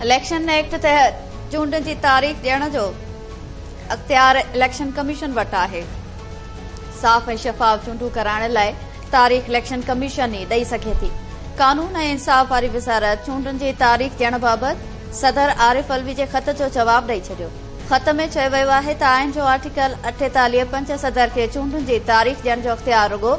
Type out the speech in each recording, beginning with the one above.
Election act तहत चूंडनि जी तारीख़ ॾियण जो अख़्तियार इलेक्शन कमीशन वटि आहे। साफ़ ऐं शफ़ाफ़ चूंडूं कराइण लाइ तारीख़ इलेक्शन कमीशन ई ॾेई सघे थी। कानून ऐं इंसाफ़ वारी वज़ारत चूंडनि जी तारीख़ ॾियण बाबति सदर आरिफ अलवी जे ख़त जो जवाब ॾेई छॾियो। ख़त में चयो वियो आहे त आइन जो आर्टिकल 48(5) सदर खे चूंडनि जी तारीख़ ॾियण जो अख़्तियार रुगो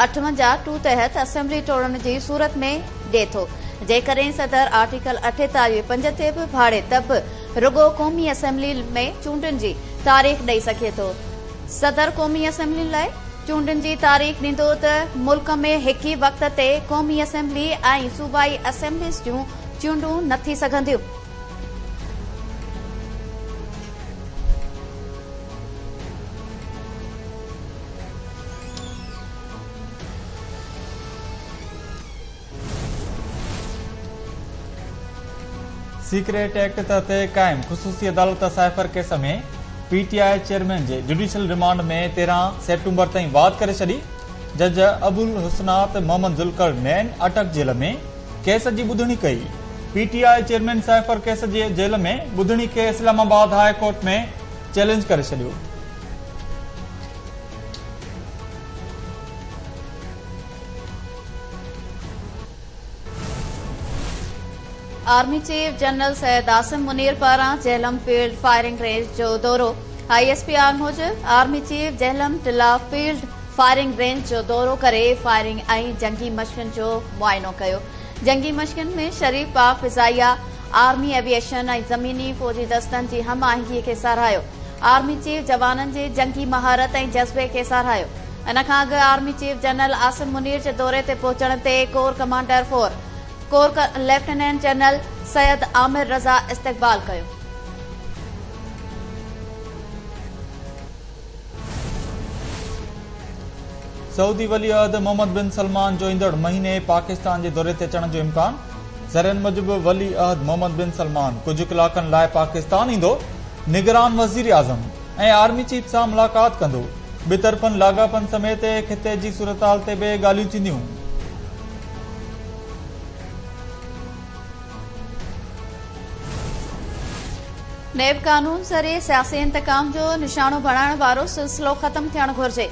58(2) तहत असेंबली टोड़ण जी सूरत में ॾिए थो। जेकॾहिं सदर आर्टिकल 48(5) ते बि भाड़े त बि रुगो क़ौमी असेंबली में चूंडनि जी तारीख़ ॾेई सघे थो। सदर क़ौमी असेंबली लाइ चूंडनि जी तारीख़ ॾींदो त मुल्क में हिक ई वक़्त ते क़ौमी असेंबली ऐं सूबाई असेंबलीज़ जूं चूंडूं न थी सघंदियूं। सीक्रेट एक्ट तहत कायम ख़ुसूसी अदालत साइफर केस में पीटीआई चेयरमैन जे जुडिशियल रिमांड में 13 सेप्टेम्बर ताईं वाद करे छॾी। जज अबुल हुसनात मोहम्मद जुल्कर नैन अटक जेल में केस जी ॿुधणी कई। पीटीआई चेयरमैन साइफर केस जे जेल में ॿुधणी खे इस्लामाबाद हाई कोर्ट में चैलेंज करे छॾियो। Army chief general Syed Asim Munir पारां जेहलम फील्ड फायरिंग रेंज जो दौरो। आईएसपी आर्मोज army chief Jhelum Tilla field firing range जो दौरो करे फायरिंग ऐं जंगी मशक़नि जो मुआयनो कयो। जंगी मशक़नि में शरीफ़ पाक फ़िज़ाइया, आर्मी एविएशन ऐं ज़मीनी फ़ौजी दस्तनि जी हम आहंगीअ खे साराहियो। आर्मी चीफ जवाननि जे जंगी महारत ऐं जज़्बे खे साराहियो। इन खां अॻु army chief general Asim Munir जे दौरे ते पहुचण ते corps commander corps lieutenant general Syed Amir Raza इस्तक़बाल कयो। सऊदी वली अहद मोहम्मद बिन सलमान जो ईंदड़ महीने पाकिस्तान जे दौरे ते अचण जो इम्कान। ज़रियनि मूजिबि वली अहद मोहम्मद बिन सलमान कुझु कलाकनि लाइ पाकिस्तान ईंदो। निगरान वज़ीर आज़म ऐं आर्मी चीफ सां मुलाक़ात कंदो। ॿितरफ़नि लाॻापनि समेत ख़िते जी सूरतहाल ते बि ॻाल्हियूं थींदियूं। नेब कानून ज़रिए सियासी इंतकाम जो निशानो बणाइण वारो सिलसिलो ख़त्म थियणु घुरिजे।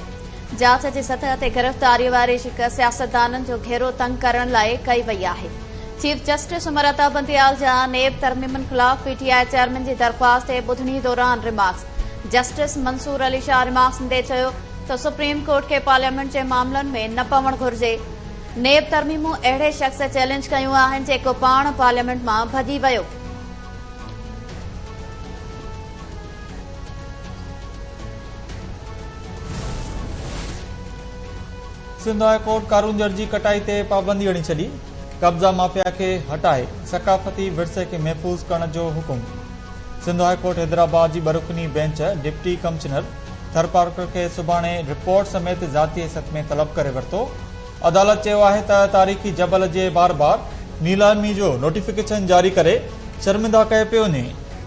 जांच जी सतह ते गिरफ़्तारी वारे सियासतदाननि जो घेरो तंग करण लाइ कई वई आहे। चीफ जस्टिस उमर अता बंदियाल जा नेब तरमीमनि ख़िलाफ़ पीटीआई चेयरमैन जी दरख़्वास्त ते ॿुधणी दौरान remarks. Justice Mansoor Ali Shah remarks ॾेई चयो त सुप्रीम कोर्ट खे पार्लियामेंट जे मामलनि में न पवणु घुरिजे। नेब तरमीमूं अहिड़े शख़्स चैलेंज कयूं आहिनि जेको पाण पार्लियामेंट मां भॼी वियो। सिंध हाई कोर्ट कारूंजर जी कटाई ते पाबंदी हणी छॾी। कब्ज़ा माफ़िया खे हटाए सकाफ़ती विरसे खे महफ़ूज़ करण जो हुकुम। सिंध हाई कोर्ट हैदराबाद जी बरुखनी बेंच डिप्टी कमिश्नर थरपारकर खे सुभाणे रिपोर्ट समेत ज़ाती हैसियत में तलब करे वरितो। अदालत चयो आहे त तारीख़ी जबल जे बार नीलामी जो नोटिफिकेशन जारी करे शर्मिंदा कयो पियो वञे।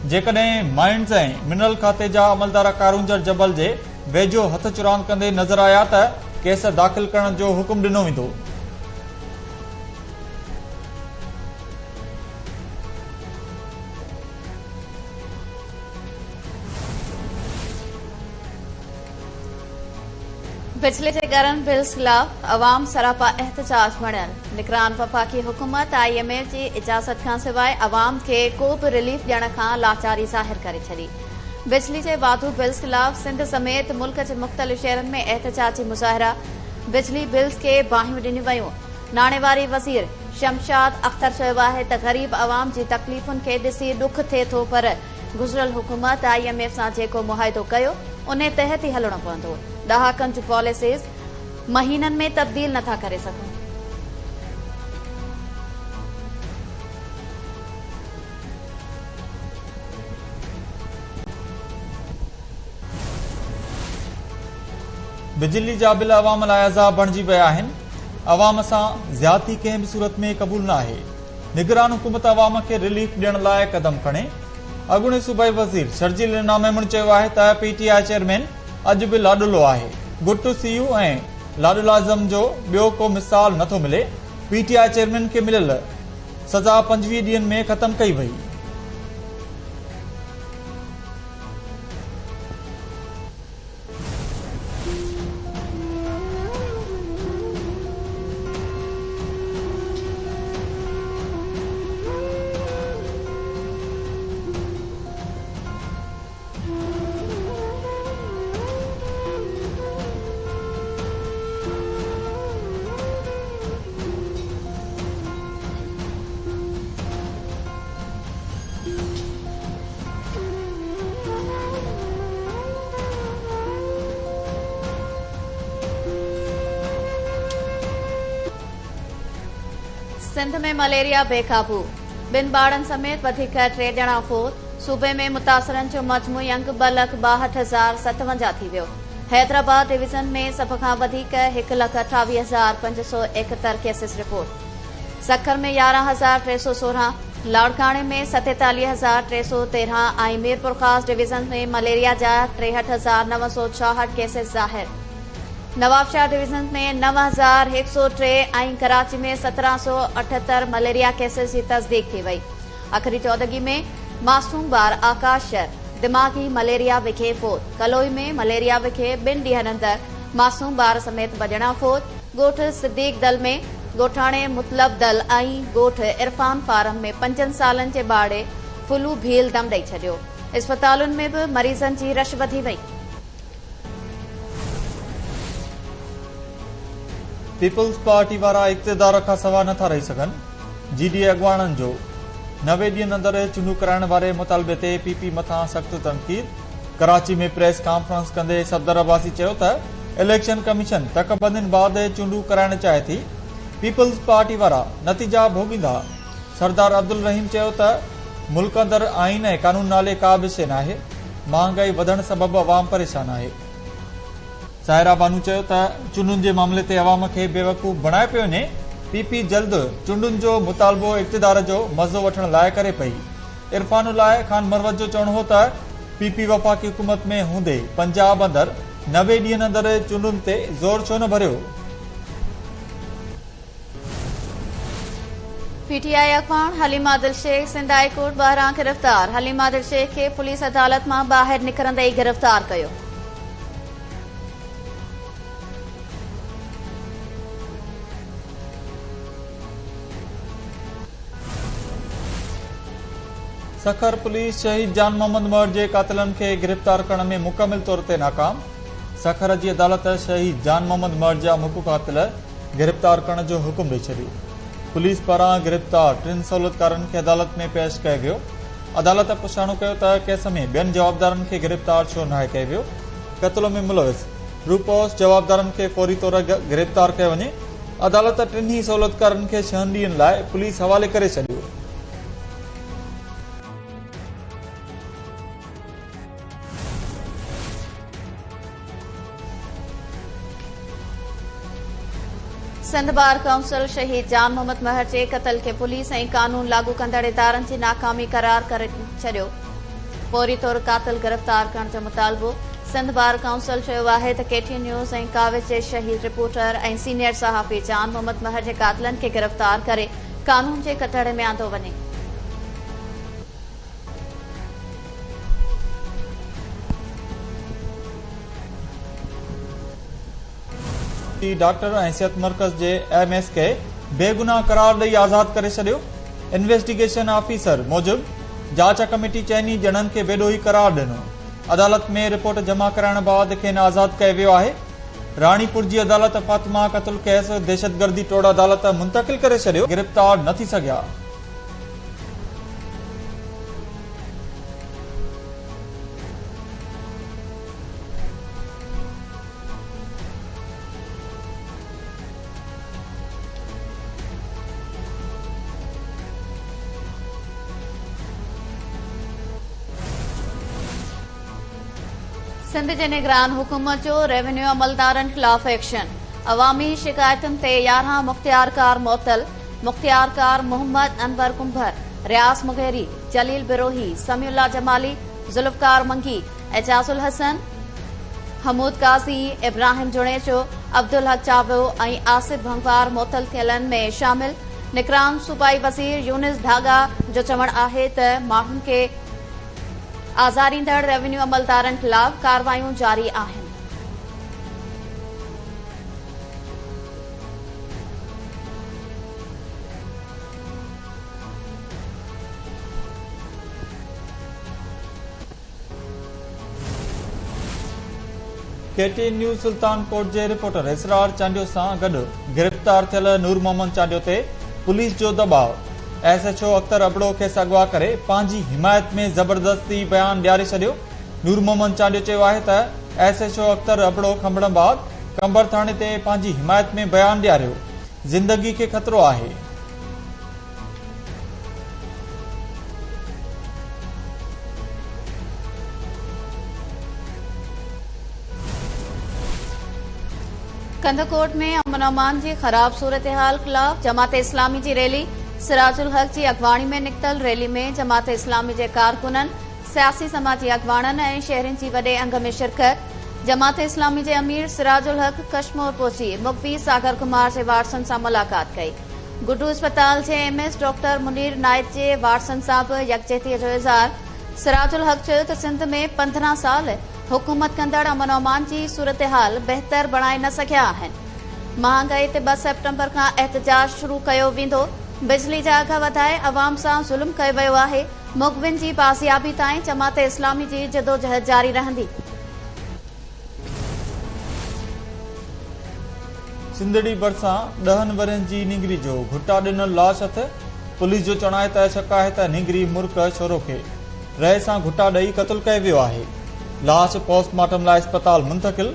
जेकॾहिं माइंस ऐं मिनरल खाते जा अमलदार कारूंजर जबल जे वेझो हथ चुरांद कंदे नज़र आया त केस दाख़िल करण जो हुकुम ॾिनो वेंदो। बिजली जे गरन बिल्स ख़िलाफ़ अवाम सरापा एहतजाज मणियल। निगरान वफ़ाक़ी हुकूमत IMF जी इजाज़त खां सवाइ अवाम खे को बि रिलीफ ॾियण खां लाचारी ज़ाहिर करे छॾी। बिजली जे वाधू बिल्स ख़िलाफ़ सिंध समेत मुल्क जे मुख़्तलिफ़ शहरनि में एहतजाजी मुज़ाहिरा। बिजली बिल्स खे बाहियूं ॾिनियूं वयूं। नाणेवारी वज़ीर शमशाद अख्तर चयो आहे त ग़रीब अवाम जी तकलीफ़ुनि खे ॾिसी ॾुख थिए थो, पर गुज़िरियल हुकूमत IMF सां जेको मुआहिदो कयो उन तहत ई हलणो पवंदो। ॾहाकनि जूं पॉलिसीज़ महीननि में तब्दील नथा करे सघूं। बिजली जा बिल अवाम लाइ अज़ाब बणिजी विया आहिनि। अवाम सां ज़्यादती कंहिं बि सूरत में क़बूल न आहे। निगरान हुकूमत अवाम खे रिलीफ ॾियण लाइ क़दम खणे। अॻूणे सूबाई वज़ीर शर्जील राणा मेमण चयो आहे त PTI चेयरमैन अॼु बि लाडुलो आहे। गुड टू सी यू ऐं लाडुलाज़म जो ॿियो को मिसाल नथो मिले। PTI चेयरमैन खे मिलियल सज़ा 25 ॾींहनि में ख़त्म कई वई। सिंध में मलेरिया बेकाबू, 2 ॿारनि समेत वधीक 3 ॼणा फोत। सूबे में मुतासिरनि जो मजमूई अंक 2,62,057 थी वियो। हैदराबाद डिवीज़न में सभ खां वधीक 1,28,571 केसिस रिपोर्ट। सखर में 11,316, लाड़काणे में 47,313 ऐं मीरपुर ख़ास डिवीज़न में मलेरिया जा 63,966 केसिस ज़ाहिर। नवाबशाह डिवीज़न में 9,103 ऐं कराची में 1,778 मलेरिया केसिस जी तस्दीक थी वई। आख़िरी चौदगी में मासूम ॿार आकाश दिमाग़ी मलेरिया विखे फोत। कलोई में मलेरिया विखे 2 ॾींहनि अंदरि मासूम ॿार समेत 2 ॼणा फोत। ॻोठ सिद्दीक दल में ॻोठाणे मुतलब दल ऐं ॻोठ इरफान फारम में 5 सालनि जे ॿाड़े फुलू भील दम ॾेई छॾियो। इस्पतालुनि में बि मरीज़नि जी रश वधी वई। पीपल्स पार्टी वारा इक़्तिदार खां सवा नथा रही सघनि। जीडी अॻवाननि जो 90 ॾींहनि अंदरि चूंडू कराइण वारे मुतालबे ते पीपी मथां सख़्त तनक़ीद। कराची में प्रेस कॉन्फ्रेंस कंदे सफदर अब्बासी चयो त इलेक्शन कमीशन तकबंदियुनि बाद चूंडू कराइण चाहे थी। पीपल्स पार्टी वारा नतीजा भोगींदा। सरदार अब्दुल रहीम चयो त मुल्क अंदरि आइन ऐं कानून नाले का बि शइ नाहे। महांगाई वधण सबबि अवाम परेशान आहे। साहिरा बानू चयो त चूंडुनि जे मामले ते अवाम खे बेवकूफ़ बणाए पियो वञे। पीपी जल्द चूंडुनि जो मुतालबो इक़्तिदार जो मज़ो वठण लाइ करे पई। इरफानुल्लाह खान मरवत जो चवणो हो त पीपी वफ़ाक़ी हुकूमत में हूंदे पंजाब अंदरि 90 ॾींहनि अंदरि चूंडुनि ते ज़ोर छो न भरियो। पीटीआई अखबार हलीमा दिलशेख सिंध हाई कोर्ट ॿाहिरां गिरफ़्तार। हलीमा दिलशेख खे पुलिस अदालत मां ॿाहिरि निकिरंदे ई गिरफ़्तार कयो। सखर पुलिस शहीद जान मोहम्मद मर जे कातिलनि खे गिरफ़्तार करण में मुकमिल तौर ते नाकाम। सखर जी अदालत शहीद जान मोहम्मद मर जा मुख्य कातिल गिरफ़्तार करण जो हुकुम ॾेई छॾियो। पुलिस पारां गिरफ़्तार 3 सहूलियतकारनि खे अदालत में पेश कयो वियो। अदालत पुछाणो कयो त केस में ॿियनि जवाबदारनि खे गिरफ़्तार छो नाहे कयो वियो। क़त्ल में मुलविस रूपोस जवाबदारनि खे फौरी तौर गिरफ़्तार कयो वञे। अदालत 3 सहूलियतकारनि खे 6 ॾींहनि लाइ पुलिस हवाले करे छॾियो। सिंध बार काउंसिल शहीद जान मोहम्मद महर जे क़त्ल खे पुलिस ऐं कानून लागू कंदड़ इदारनि जी नाकामी करार करे छॾियो। फौरी तौर कातिल गिरफ़्तार करण जो मुतालबो। सिंध बार काउंसिल चयो आहे त केटी न्यूज़ ऐं काविज जे शहीद रिपोर्टर ऐं सीनियर सहाफ़ी जान मोहम्मद महर जे कातिलनि खे गिरफ़्तार करे कानून जे कटड़े में आंदो वञे। डॉक्टर ऐं सिहत मर्कज़ जे एमएस खे बेगुनाह करार ॾेई आज़ाद करे छॾियो। इन्वेस्टिगेशन ऑफिसर मूजिबि जांच कमेटी चइनी ॼणनि खे बेॾोही करार ॾिनो। अदालत में रिपोर्ट जमा कराइण बैदि खेनि आज़ाद कयो वियो आहे। राणीपुर जी अदालत फातिमा क़त्ल केस दहशतगर्दी टोड़ अदालत मुंतक़िल करे छॾियो। गिरफ़्तार न थी सघिया। सिंध जे निगरान हुकूमत जो रेवेन्यू अमलदारनि ख़िलाफ़ एक्शन। अवामी शिकायतुनि ते 11 मुख़्तियारकार मुअत्तल। मुख़्तियारकार मोहम्मद अनवर कुंभर, रियास मुगेरी, जलील बिरोही, समीउल्लाह जमाली, जुल्फ़कार मंगी, एजाजुल हसन, हमूद काज़ी, इब्राहिम जुणेचो, अब्दुल हक चावो ऐं आसिफ भंगवार मुअत्तल थियलनि में शामिल। निगरान सूबाई वज़ीर यूनिस ढागा जो चवणु आहे त माण्हुनि खे आज़ारींदड़ रेवेन्यू अमलदारनि ख़िलाफ़ कार्रवायूं जारी आहिनि। केटी न्यूज़ सुल्तानकोट जे रिपोर्टर इसरार चांडियो सां गॾु गिरफ़्तार थियल नूर मोहम्मद चांडियो ते पुलिस जो दबाव। एसएचओ अख्तर अबड़ो खे अगवा करे पंहिंजी हिमायत में ज़बरदस्ती बयान ॾियारे छॾियो। नूर मोहम्मद चांडियो चयो आहे त एसएचओ अख्तर अबड़ो खंभण बैदि कंबर थाणे ते पंहिंजी हिमायत में बयान ॾियारियो। ज़िंदगी खे ख़तरो आहे। कंदकोट में अमन अमान जी ख़राब सूरत हाल ख़िलाफ़ जमात इस्लामी जी रैली। सिराजुल हक जी अगवाणी में निकतल रैली में जमात इस्लामी जे कारकुननि, सियासी समाजी अगवाणनि ऐं शहरनि जी वॾे अंग में शिरकत। जमात इस्लामी जे अमीर सिराजुल हक कश्मीर पहुची मुख्वी सागर कुमार जे वारसनि सां मुलाक़ात कई। गुड्डू अस्पताल जे एमएस डॉक्टर मुनीर नाइक जे वारसनि सां बि यकजहतीअ जो इज़हार। सिराजुल हक चयो त सिंध में 15 साल हुकूमत कंदड़ अमन अमान जी सूरत हाल बहितर बणाए न सघिया आहिनि। महांगाई ते 2 सेप्टेम्बर खां एहतजाज शुरू कयो वेंदो। बिजली जा अघ वधाए अवाम सां ज़ुल्म कयो वियो आहे। मुग़विन जी बाज़ियाबी ताईं जमात इस्लामी जी जदोजहद जारी रहंदी। सिंधड़ी भरिसां 10 वरनि जी निगरी जो घुटा ॾिनल लाश हथ। पुलिस जो चवणु आहे त शक आहे त निगरी मुर्क छोरो खे रह सां घुटा ॾेई क़तल कयो वियो आहे। लाश पोस्टमार्टम लाइ अस्पताल मुंतकिल।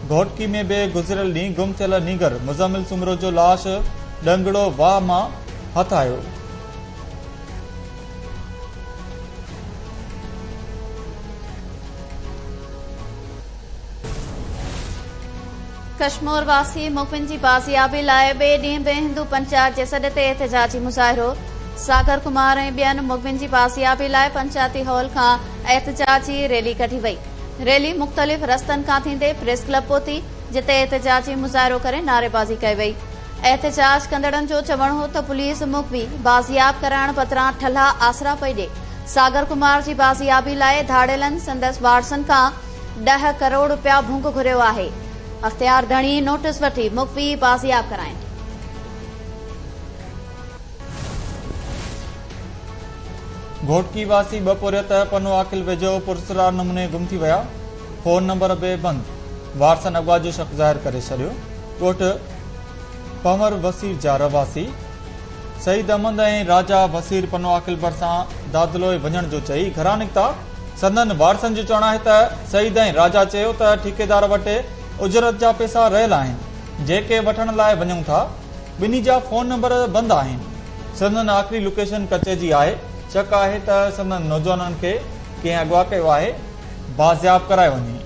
घोटकी में बि गुज़िरियल ॾींहुं गुम थियल नीगर मुज़मिल सुमरो जो लाश डंगड़ो वाह मां हथ आयो। कश्मीर वासी मुक़विन जी बाज़ियाबी लाइ ॿिए ॾींहुं बि हिंदू पंचायत जे सॾ ते एहतजाजी मुज़ाहिरो। सागर कुमार ऐं ॿियनि मुक़विन जी बाज़ियाबी लाइ पंचायती हॉल खां एहतजाजी रैली कढी वई। रैली मुख़्तलिफ़ रस्तनि खां थींदे प्रेस क्लब पहुती, जिते एहतजाजी मुज़ाहिरो करे नारेबाज़ी कई वई। एहतजाज कंदड़नि जो चवणु हो त पुलिस मुख़वी बाज़ियाब कराइण बदिरां ठल्हा आसरा पई ॾे। सागर कुमार जी बाज़ियाबी लाइ धाड़ेलनि संदसि वारसनि खां 10 करोड़ रुपया भुंग घुरियो आहे। अख़्तियार धणी नोटिस वठी मुख़वी बाज़ियाब कराइनि। घोटकी वासी बपोरियत पनो आकिल वेझो पुरसरार नमूने गुम थी विया। फोन नंबर बि बंदि। वारसनि अगवा जो शक ज़ाहिर करे छॾियो। ॻोठ पमर वसीर जा रवासी सईद अहमद ऐं राजा वसीर पनो आकिल भरिसां दादलोए वञण जो चई घरां निकिता। संदन वारसनि जो चवणु आहे त सईद ऐं राजा चयो त ठेकेदार वटि उजरत जा पैसा रहियल आहिनि, जेके वठण लाइ वञूं था। ॿिन्ही जा फोन नंबर बंदि आहिनि। संदन आख़िरी लोकेशन कचे जी आहे। शक आहे त संदन नौजवाननि खे कंहिं अगवा कयो आहे। बाज़ियाब कराए वञे।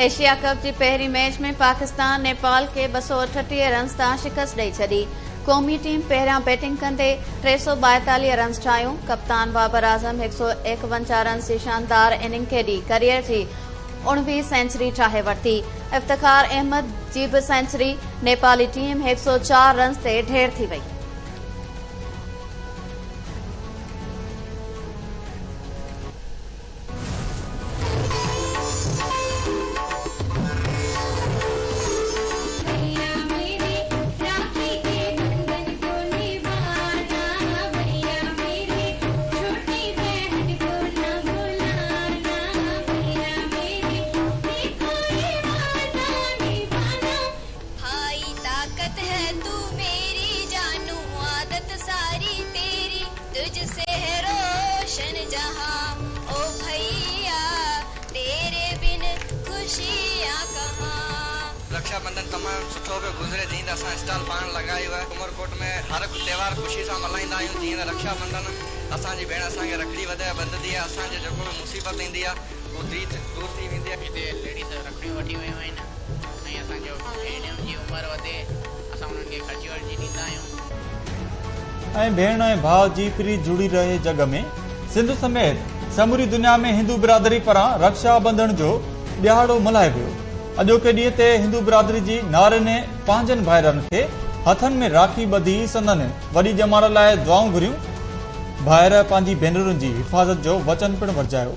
एशिया कप जी पहिरीं मैच में पाकिस्तान नेपाल खे 238 रन्स तां शिकस्त ॾेई छॾी। क़ौमी टीम पहिरियां बैटिंग कंदे 342 रन्स ठाहियूं। कप्तान बाबर आज़म 151 रन्स जी शानदार इनिंग खेॾी करियर जी 19वीं सेंचुरी ठाहे वरिती। इफ्तिखार अहमद जी बि सेंचुरी। नेपाली टीम 104 रन्स ते ढेर थी वई। रक्षाबंधन तमामु सुठो पियो गुज़रे। जीअं त असां स्टॉल पाण लॻायो आहे। उमरकोट में हर त्योहार ख़ुशी सां मल्हाईंदा आहियूं। जीअं त रक्षाबंधन असांजी भेण असांखे रखड़ी वधाए ॿधंदी आहे। असांजे जेको बि मुसीबत ईंदी आहे उहो दूर थी वेंदी आहे। हिते लेडीज़ रखड़ियूं वठी वियूं आहिनि ऐं असांजो भेणियुनि जी उमिरि वधे असां उन्हनि खे ख़र्ची वर्ची ॾींदा आहियूं। ऐं भेण ऐं भाउ जी प्री जुड़ी रहे जग में सिंध समेत समूरी दुनिया में हिंदू बिरादरी पारां रक्षाबंधन जो ॾियारो मल्हायो वियो। अॼोके ॾींहं ते हिंदू बिरादरी जी नारियुनि पंहिंजनि भाइरनि खे हथनि में राखी ॿधी संदनि वॾी ॼमाड़ लाइ दुआऊं घुरियूं। भाइर पंहिंजी भेनरुनि जी हिफ़ाज़त जो वचन पिणु वरजायो।